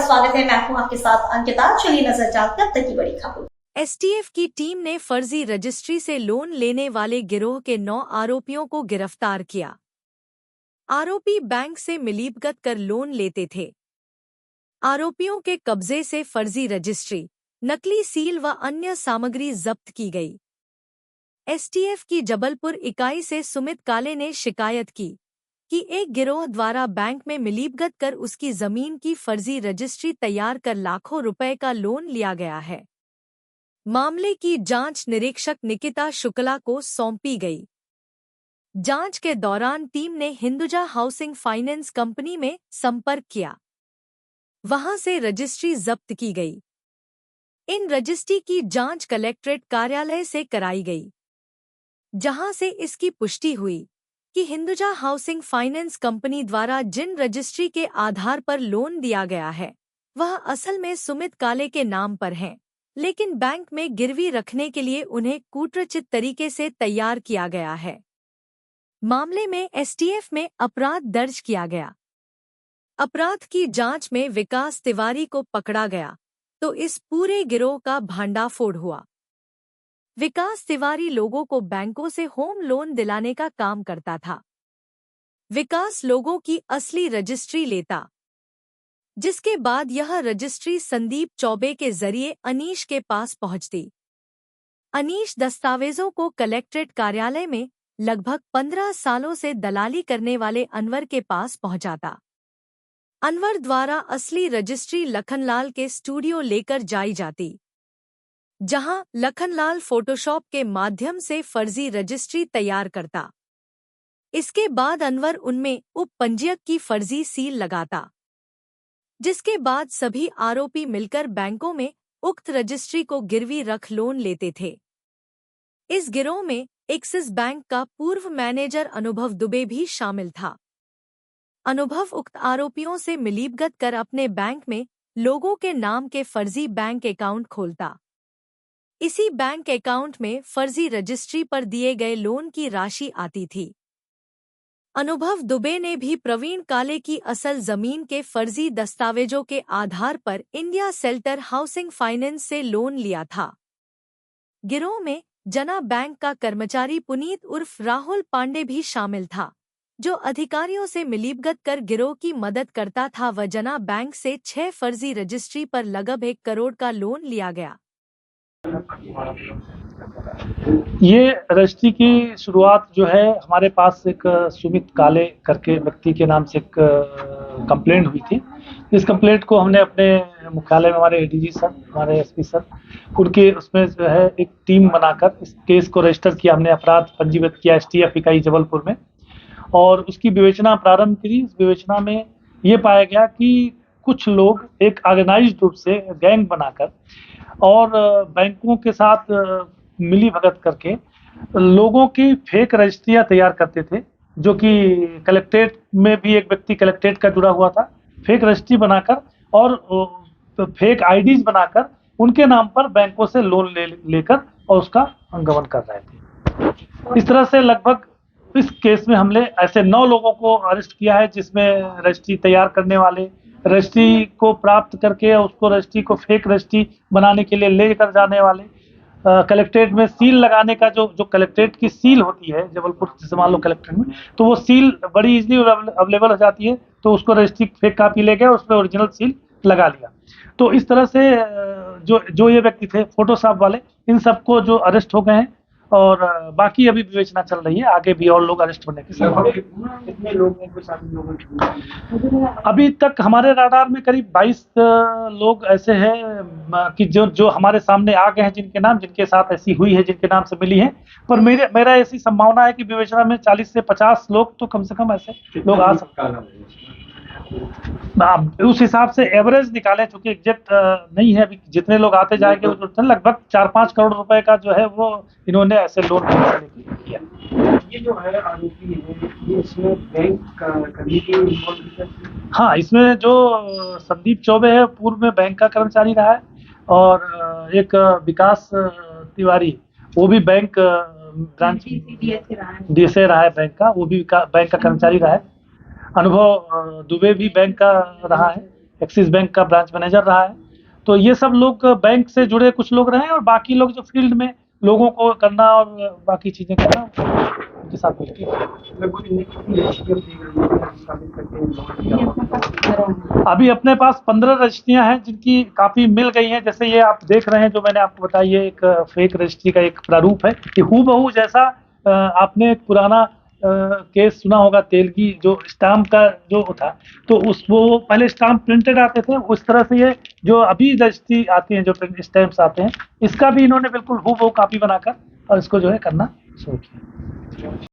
स्वागत है। मैं हूं आपके साथ अंकिता। चलिए नजर डालते हैं अब तक की बड़ी खबर। एसटीएफ की टीम ने फर्जी रजिस्ट्री से लोन लेने वाले गिरोह के 9 आरोपियों को गिरफ्तार किया। आरोपी बैंक से मिलीभगत कर लोन लेते थे। आरोपियों के कब्जे से फर्जी रजिस्ट्री, नकली सील व अन्य सामग्री जब्त की गई। एसटीएफ की जबलपुर इकाई से सुमित काले ने शिकायत की कि एक गिरोह द्वारा बैंक में मिलीभगत कर उसकी जमीन की फर्जी रजिस्ट्री तैयार कर लाखों रुपए का लोन लिया गया है। मामले की जांच निरीक्षक निकिता शुक्ला को सौंपी गई। जांच के दौरान टीम ने हिंदुजा हाउसिंग फाइनेंस कंपनी में संपर्क किया। वहां से रजिस्ट्री जब्त की गई। इन रजिस्ट्री की जांच कलेक्ट्रेट कार्यालय से कराई गई, जहां से इसकी पुष्टि हुई कि हिंदुजा हाउसिंग फाइनेंस कंपनी द्वारा जिन रजिस्ट्री के आधार पर लोन दिया गया है वह असल में सुमित काले के नाम पर हैं, लेकिन बैंक में गिरवी रखने के लिए उन्हें कूटरचित तरीके से तैयार किया गया है। मामले में एसटीएफ में अपराध दर्ज किया गया। अपराध की जांच में विकास तिवारी को पकड़ा गया तो इस पूरे गिरोह का भांडाफोड़ हुआ। विकास तिवारी लोगों को बैंकों से होम लोन दिलाने का काम करता था। विकास लोगों की असली रजिस्ट्री लेता, जिसके बाद यह रजिस्ट्री संदीप चौबे के जरिए अनीश के पास पहुंचती। अनीश दस्तावेजों को कलेक्ट्रेट कार्यालय में लगभग 15 सालों से दलाली करने वाले अनवर के पास पहुंचाता। अनवर द्वारा असली रजिस्ट्री लखनलाल के स्टूडियो लेकर जाई जाती, जहां लखनलाल फोटोशॉप के माध्यम से फर्जी रजिस्ट्री तैयार करता। इसके बाद अनवर उनमें उप पंजीयक की फर्जी सील लगाता, जिसके बाद सभी आरोपी मिलकर बैंकों में उक्त रजिस्ट्री को गिरवी रख लोन लेते थे। इस गिरोह में एक्सिस बैंक का पूर्व मैनेजर अनुभव दुबे भी शामिल था। अनुभव उक्त आरोपियों से मिलीभगत कर अपने बैंक में लोगों के नाम के फर्जी बैंक अकाउंट खोलता। इसी बैंक अकाउंट में फर्जी रजिस्ट्री पर दिए गए लोन की राशि आती थी। अनुभव दुबे ने भी प्रवीण काले की असल जमीन के फर्जी दस्तावेजों के आधार पर इंडिया शेल्टर हाउसिंग फाइनेंस से लोन लिया था। गिरोह में जना बैंक का कर्मचारी पुनीत उर्फ राहुल पांडे भी शामिल था, जो अधिकारियों से मिलीभगत कर गिरोह की मदद करता था व जना बैंक से 6 फर्जी रजिस्ट्री पर लगभग 1 करोड़ का लोन लिया गया। ये रजिस्ट्री की शुरुआत जो है हमारे पास एक सुमित काले करके व्यक्ति के नाम से एक कंप्लेंट हुई थी। इस कंप्लेंट को हमने अपने मुख्यालय में हमारे एडीजी सर, हमारे एसपी सर, उनके उसमें जो है एक टीम बनाकर इस केस को रजिस्टर किया। हमने अपराध पंजीबद्ध किया एसटीएफ इकाई जबलपुर में और उसकी विवेचना प्रारंभ की। इस विवेचना में ये पाया गया कि कुछ लोग एक ऑर्गेनाइज्ड रूप से गैंग बनाकर और बैंकों के साथ मिली भगत करके लोगों की फेक रजिस्ट्रियां तैयार करते थे, जो कि कलेक्ट्रेट में भी एक व्यक्ति कलेक्ट्रेट का जुड़ा हुआ था। फेक रजिस्ट्री बनाकर और फेक आईडीज बनाकर उनके नाम पर बैंकों से लोन लेकर और उसका अनुगमन कर रहे थे। इस तरह से लगभग इस केस में हमने ऐसे 9 लोगों को अरेस्ट किया है, जिसमें रजिस्ट्री तैयार करने वाले, रजिस्ट्री को प्राप्त करके उसको रजिस्ट्री को फेक रजिस्ट्री बनाने के लिए लेकर जाने वाले, कलेक्ट्रेट में सील लगाने का जो कलेक्ट्रेट की सील होती है जबलपुर, जैसे मान लो कलेक्ट्रेट में, तो वो सील बड़ी इजीली अवेलेबल हो जाती है, तो उसको रजिस्ट्री फेक कापी ले गए, उसमें ओरिजिनल सील लगा लिया। तो इस तरह से जो ये व्यक्ति थे फोटोशॉप वाले, इन सबको जो अरेस्ट हो गए हैं और बाकी अभी विवेचना चल रही है, आगे भी और लोग अरेस्ट होने की संभावना है। कितने लोग हैं, कुछ लोग अभी तक हमारे राडार में करीब 22 लोग ऐसे हैं कि जो हमारे सामने आ गए हैं, जिनके साथ ऐसी हुई है, जिनके नाम से मिली है। पर मेरा ऐसी संभावना है कि विवेचना में 40 से 50 लोग तो कम से कम ऐसे लोग आ सकते हैं। उस हिसाब से एवरेज निकालें, चूंकि एग्जैक्ट नहीं है अभी, जितने लोग आते जाएंगे लगभग 4-5 करोड़ रुपए का जो है वो इन्होंने ऐसे लोन किया। ये जो है आरोपी है, ये इसमें बैंक का कभी भी, हाँ, इसमें जो संदीप चौबे है पूर्व में बैंक का कर्मचारी रहा है, और एक विकास तिवारी, वो भी बैंक ब्रांच डीएसए रहा है बैंक का, वो भी बैंक का कर्मचारी रहा है। अनुभव दुबे भी बैंक का रहा है, एक्सिस बैंक का ब्रांच मैनेजर रहा है। तो ये सब लोग बैंक से जुड़े कुछ लोग रहे हैं, और बाकी लोग जो फील्ड में लोगों को करना और बाकी चीज़ें करना उनके साथ मिलकर लगभग इतनी कितनी रजिस्ट्रियां दी गई हैं साबित करके लोन लिया? अभी अपने पास 15 रजिस्ट्रियां हैं जिनकी काफ़ी मिल गई हैं। जैसे ये आप देख रहे हैं, जो मैंने आपको बताया, ये एक फेक रजिस्ट्री का एक प्रारूप है। ये हूबहू जैसा आपने एक पुराना केस सुना होगा तेलगी, जो स्टाम्प का जो था, तो उस वो पहले स्टाम्प प्रिंटेड आते थे, उस तरह से ये जो अभी रजिस्ट्री आती हैं, जो स्टैम्प्स आते हैं, इसका भी इन्होंने बिल्कुल हूबहू कॉपी बनाकर और इसको जो है करना शुरू किया।